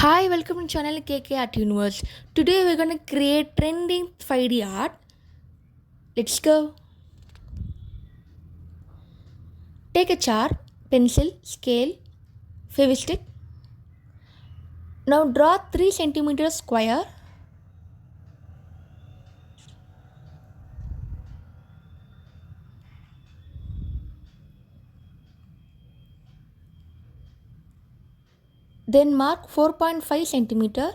Hi, welcome to channel KK Art Universe. Today we're gonna create trending 5D art. Let's go. Take a chart, pencil, scale, fevistick. Now draw 3 centimeter square. Then mark 4.5 centimeter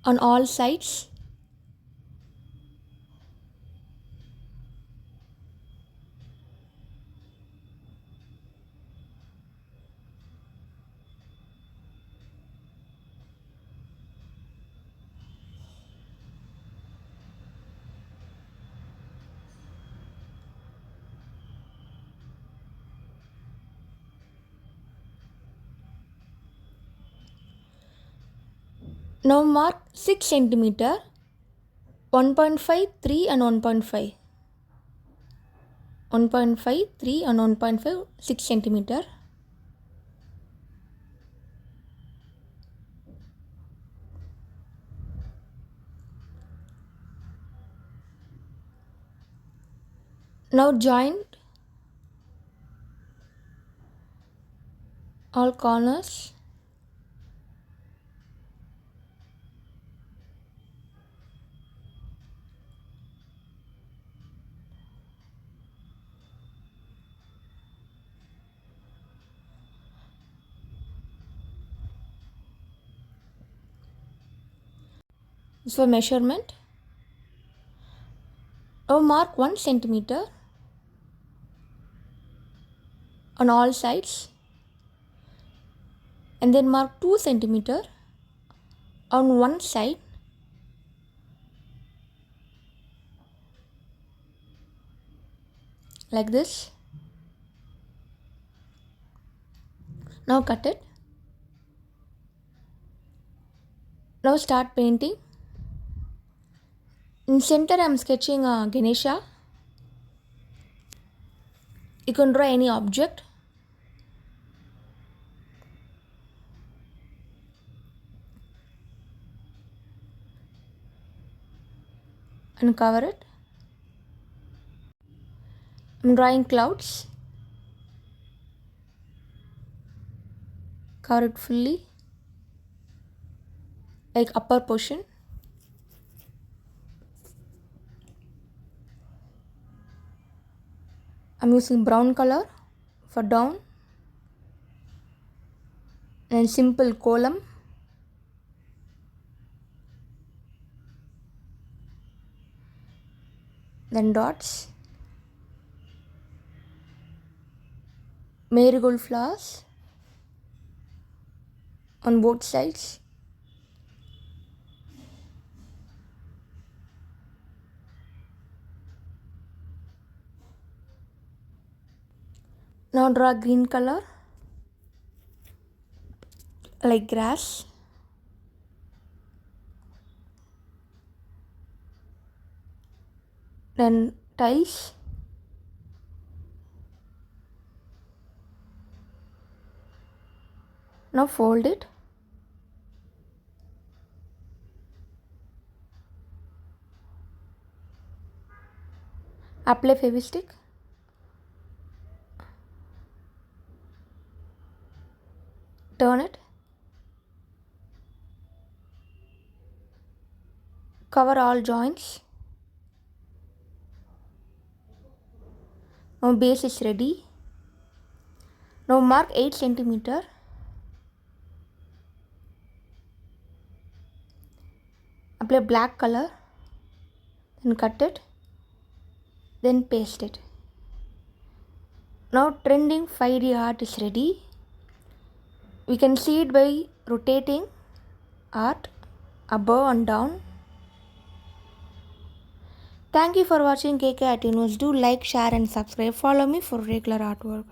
on all sides. Now mark 6 centimeter, 1.5, 3 and 1.5. 1.5, 3 and 1.5, 6 centimeter. Now join all corners. This for measurement. Now mark 1 centimeter on all sides and then mark 2 centimeter on one side like this. Now cut it. Now start painting. In center I am sketching a ganesha. You can draw any object. And cover it. I am drawing clouds. Cover it fully, like upper portion. I am using brown color for down and simple column. Then dots, marigold flowers on both sides. Now draw green color like grass. Then tiles. Now fold it. Apply fevistick. Turn it. Cover all joints. Now base is ready. Now mark 8 centimeter. Apply black color. Then cut it. Then paste it. Now trending 5D art is ready. We can see it by rotating art above and down. Thank you for watching KK Art Universe. Do like, share and subscribe. Follow me for regular artwork.